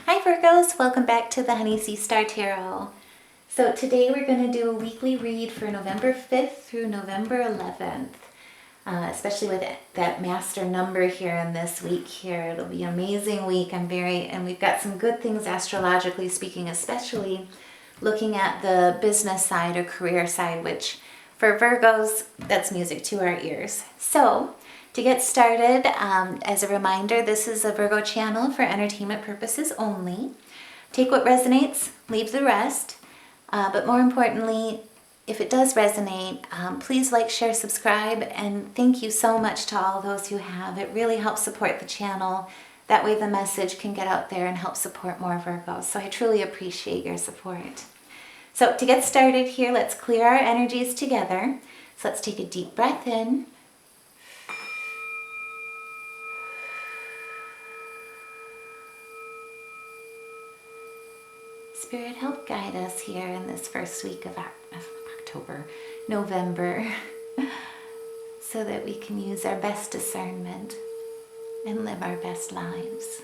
Hi Virgos, welcome back to the Honey Sea Star Tarot. So today we're going to do a weekly read for November 5th through November 11th, especially with that master number here in this week here. It'll be an amazing week. And we've got some good things astrologically speaking, especially looking at the business side or career side, which for Virgos, that's music to our ears. So to get started, as a reminder, this is a Virgo channel for entertainment purposes only. Take what resonates, leave the rest. But more importantly, if it does resonate, please like, share, subscribe, and thank you so much to all those who have. It really helps support the channel. That way the message can get out there and help support more Virgos. So I truly appreciate your support. So to get started here, let's clear our energies together. So let's take a deep breath in. Spirit, help guide us here in this first week of November, so that we can use our best discernment and live our best lives.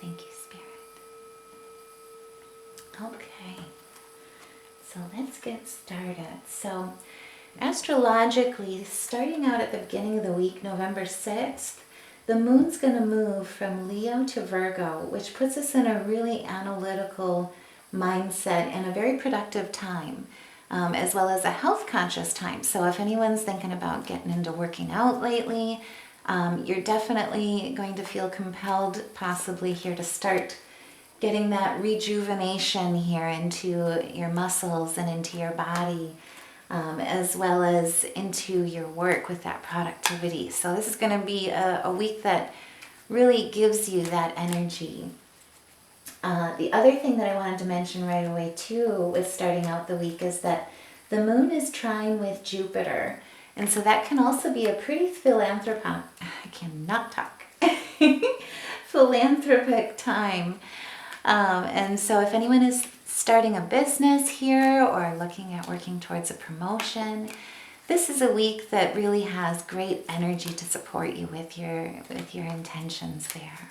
Thank you, Spirit. Okay, so let's get started. So astrologically, starting out at the beginning of the week, November 6th, the moon's going to move from Leo to Virgo, which puts us in a really analytical mindset and a very productive time, as well as a health conscious time. So if anyone's thinking about getting into working out lately, you're definitely going to feel compelled possibly here to start getting that rejuvenation here into your muscles and into your body. As well as into your work with that productivity. So this is going to be a week that really gives you that energy. The other thing that I wanted to mention right away too with starting out the week is that the moon is trine with Jupiter. And so that can also be a pretty philanthropic time. And so if anyone is starting a business here or looking at working towards a promotion, this is a week that really has great energy to support you with your intentions there.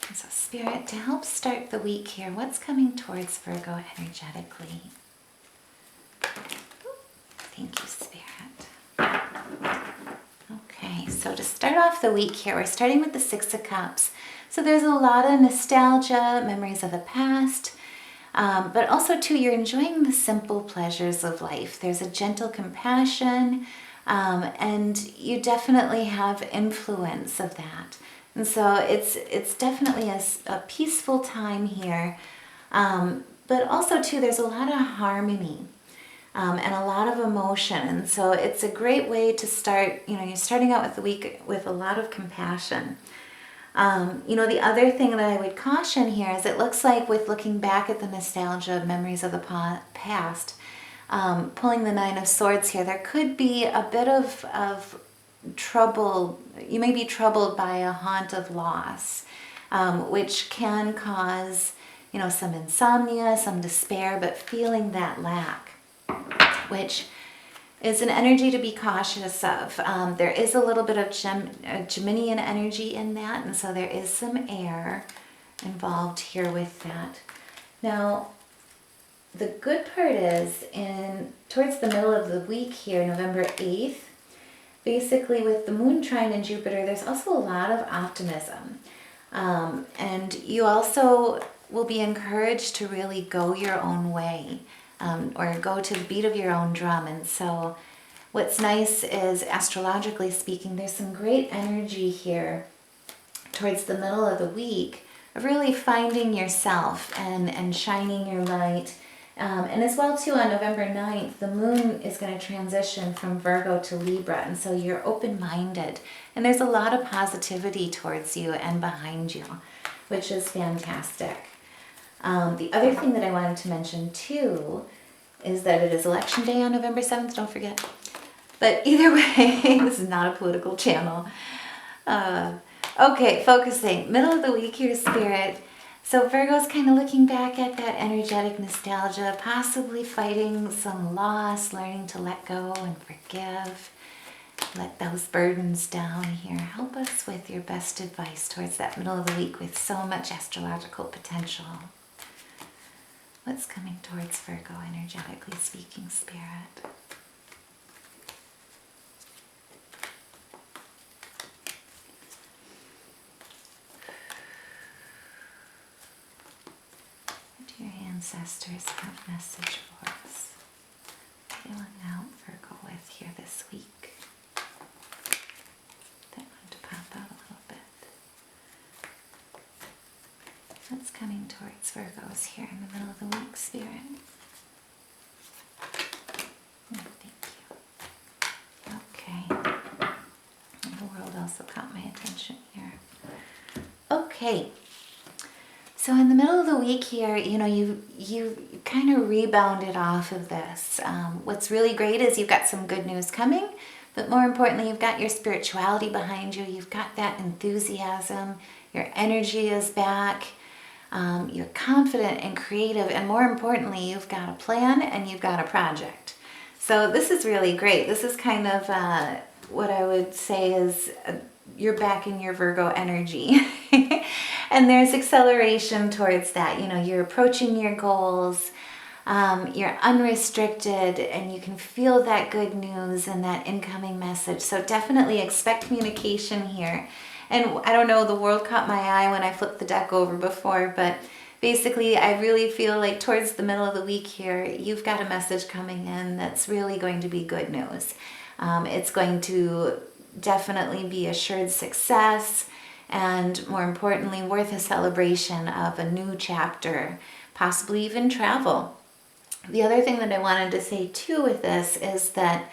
And so Spirit, to help start the week here, what's coming towards Virgo energetically? Thank you, Spirit. Okay, so to start off the week here, we're starting with the Six of Cups. So there's a lot of nostalgia, memories of the past, but also too, you're enjoying the simple pleasures of life. There's a gentle compassion, and you definitely have influence of that. And so it's definitely a peaceful time here, but also too, there's a lot of harmony. And a lot of emotion. And so it's a great way to start, you're starting out with the week with a lot of compassion. The other thing that I would caution here is it looks like with looking back at the nostalgia memories of the past, pulling the Nine of Swords here, there could be a bit of trouble. You may be troubled by a haunt of loss, which can cause, some insomnia, some despair, but feeling that lack, which is an energy to be cautious of. There is a little bit of Geminian energy in that, and so there is some air involved here with that. Now, the good part is towards the middle of the week here, November 8th, basically with the moon trine and Jupiter, there's also a lot of optimism. And you also will be encouraged to really go your own way. Or go to the beat of your own drum. And so what's nice is, astrologically speaking, there's some great energy here towards the middle of the week of really finding yourself and shining your light. And as well, too, on November 9th, the moon is going to transition from Virgo to Libra. And so you're open-minded. And there's a lot of positivity towards you and behind you, which is fantastic. The other thing that I wanted to mention too is that it is election day on November 7th, don't forget. But either way, this is not a political channel. Okay, focusing. Middle of the week here, Spirit. So Virgo's kind of looking back at that energetic nostalgia, possibly fighting some loss, learning to let go and forgive. Let those burdens down here. Help us with your best advice towards that middle of the week with so much astrological potential. What's coming towards Virgo, energetically speaking, Spirit? What do your ancestors have message for us? Feeling out Virgo with here this week. That one to pop out a little bit. What's coming towards Virgos here in the middle of the week, Spirit? Thank you. Okay. The world also caught my attention here. Okay. So in the middle of the week here, you kind of rebounded off of this. What's really great is you've got some good news coming, but more importantly, you've got your spirituality behind you. You've got that enthusiasm. Your energy is back. You're confident and creative, and more importantly, you've got a plan and you've got a project. So this is really great. This is kind of what I would say is you're back in your Virgo energy. And there's acceleration towards that. You're approaching your goals. You're unrestricted, and you can feel that good news and that incoming message. So definitely expect communication here. And I don't know, the world caught my eye when I flipped the deck over before, but basically I really feel like towards the middle of the week here, you've got a message coming in that's really going to be good news. It's going to definitely be assured success, and more importantly, worth a celebration of a new chapter, possibly even travel. The other thing that I wanted to say too with this is that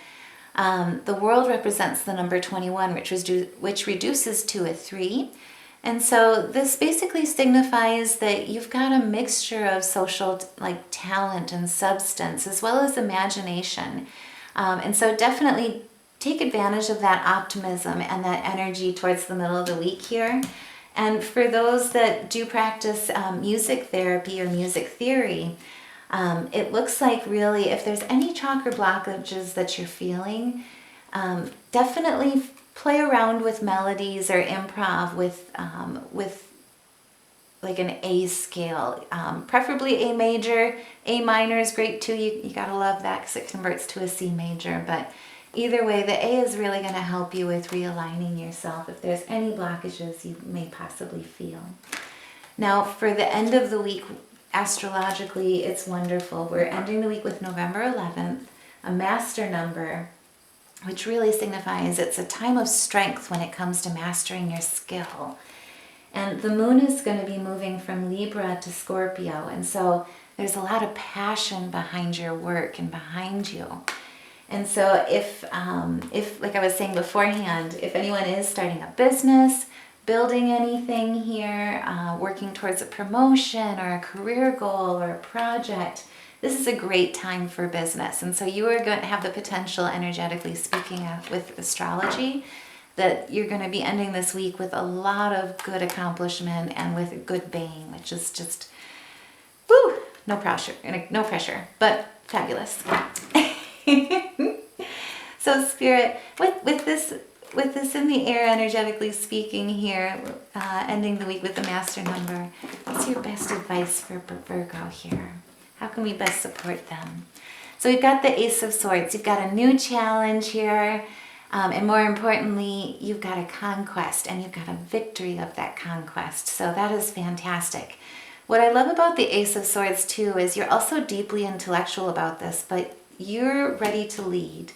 the world represents the number 21, which reduces to a 3. And so this basically signifies that you've got a mixture of social talent and substance as well as imagination. And so definitely take advantage of that optimism and that energy towards the middle of the week here. And for those that do practice music therapy or music theory, it looks like really if there's any chakra blockages that you're feeling, definitely play around with melodies or improv with like an A scale, preferably A major. A minor is great too. You gotta love that because it converts to a C major. But either way, the A is really going to help you with realigning yourself if there's any blockages you may possibly feel. Now, for the end of the week, astrologically, it's wonderful. We're ending the week with November 11th, a master number, which really signifies it's a time of strength when it comes to mastering your skill. And the moon is going to be moving from Libra to Scorpio, and so there's a lot of passion behind your work and behind you. And so if like I was saying beforehand, if anyone is starting a business, building anything here, working towards a promotion or a career goal or a project, this is a great time for business. And so you are going to have the potential, energetically speaking, with astrology, that you're going to be ending this week with a lot of good accomplishment and with a good bang, which is just, woo, no pressure, but fabulous. So Spirit, with this in the air, energetically speaking here, ending the week with the master number, what's your best advice for Virgo here? How can we best support them? So we've got the Ace of Swords. You've got a new challenge here, and more importantly, you've got a conquest, and you've got a victory of that conquest. So that is fantastic. What I love about the Ace of Swords too is you're also deeply intellectual about this, but you're ready to lead.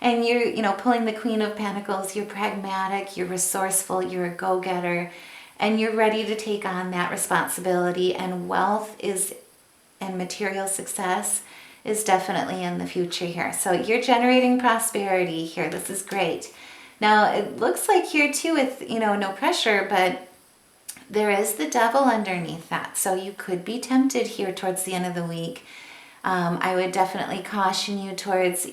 And you're, pulling the Queen of Pentacles, you're pragmatic, you're resourceful, you're a go-getter, and you're ready to take on that responsibility. And wealth and material success is definitely in the future here. So you're generating prosperity here. This is great. Now, it looks like here too with, no pressure, but there is the devil underneath that. So you could be tempted here towards the end of the week. I would definitely caution you towards,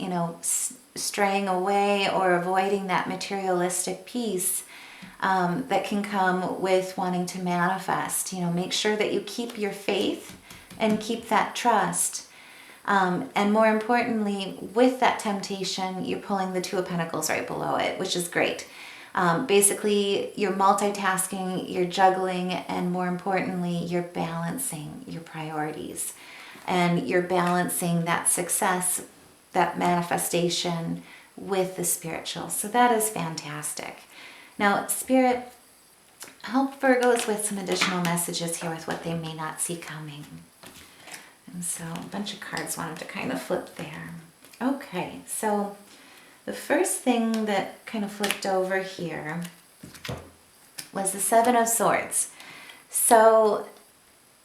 straying away or avoiding that materialistic piece. that can come with wanting to manifest. Make sure that you keep your faith and keep that trust. And more importantly, with that temptation, you're pulling the Two of Pentacles right below it, which is great. Basically, you're multitasking, you're juggling, and more importantly, you're balancing your priorities. And you're balancing that success, that manifestation with the spiritual. So that is fantastic. Now, Spirit, help Virgos with some additional messages here with what they may not see coming. And so a bunch of cards wanted to kind of flip there. Okay, so the first thing that kind of flipped over here was the Seven of Swords. So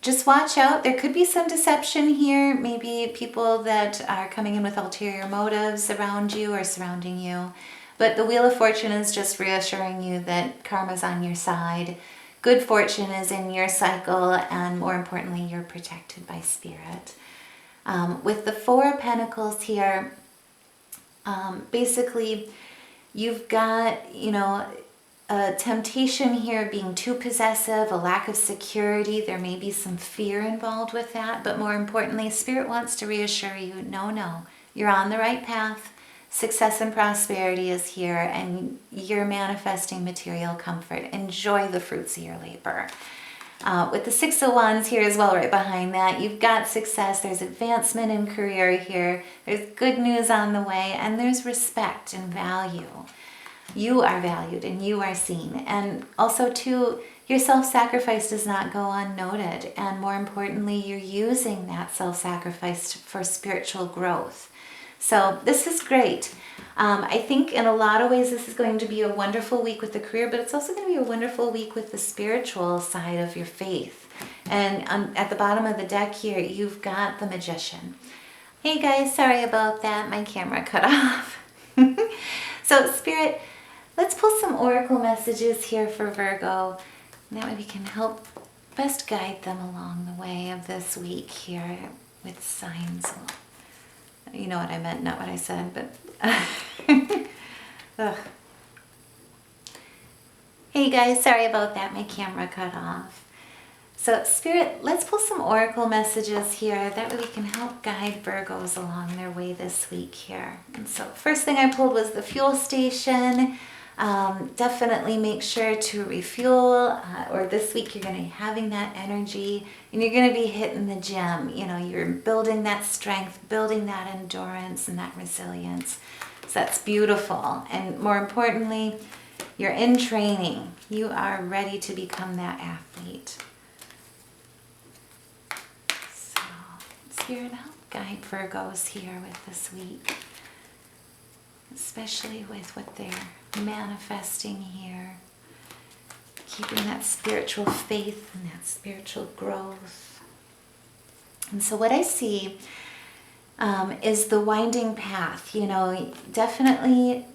just watch out. There could be some deception here. Maybe people that are coming in with ulterior motives around you or surrounding you. But the Wheel of Fortune is just reassuring you that karma's on your side. Good fortune is in your cycle, and more importantly, you're protected by Spirit. With the Four of Pentacles here, basically, you've got, a temptation here being too possessive, a lack of security. There may be some fear involved with that, but more importantly, Spirit wants to reassure you, no, you're on the right path. Success and prosperity is here, and you're manifesting material comfort. Enjoy the fruits of your labor. With the Six of Wands here as well, right behind that, you've got success. There's advancement in career here. There's good news on the way, and there's respect and value. You are valued and you are seen. And also, too, your self-sacrifice does not go unnoted. And more importantly, you're using that self-sacrifice for spiritual growth. So this is great. I think in a lot of ways this is going to be a wonderful week with the career, but it's also going to be a wonderful week with the spiritual side of your faith. And at the bottom of the deck here, you've got the Magician. Hey guys, sorry about that. My camera cut off. So Spirit, let's pull some oracle messages here for Virgo. And that way we can help best guide them along the way of this week here with signs. You know what I meant, not what I said, but... Hey guys, sorry about that. My camera cut off. So Spirit, let's pull some oracle messages here. That way we can help guide Virgos along their way this week here. And so first thing I pulled was the fuel station. Definitely make sure to refuel, or this week you're going to be having that energy and you're going to be hitting the gym. You're building that strength, building that endurance and that resilience. So that's beautiful. And more importantly, you're in training. You are ready to become that athlete. So, Spirit, help guide Virgos here with this week, especially with what they're manifesting here, keeping that spiritual faith and that spiritual growth. And so what I see is the winding path. Definitely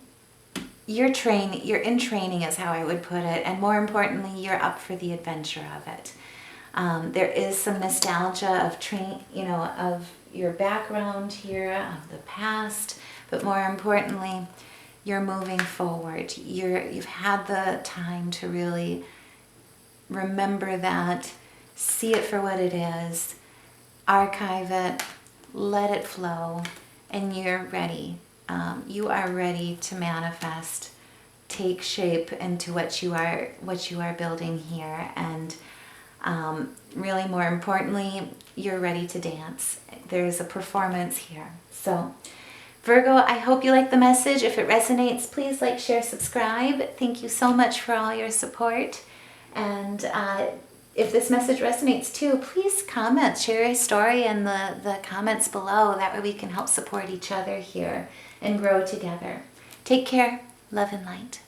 you're in training is how I would put it, and more importantly, you're up for the adventure of it. There is some nostalgia of your background here, of the past, but more importantly, you're moving forward. You've had the time to really remember that, see it for what it is, archive it, let it flow, and you're ready. You are ready to manifest, take shape into what you are building here, and really more importantly, you're ready to dance. There's a performance here. So Virgo, I hope you like the message. If it resonates, please like, share, subscribe. Thank you so much for all your support. And if this message resonates too, please comment, share your story in the comments below. That way we can help support each other here and grow together. Take care. Love and light.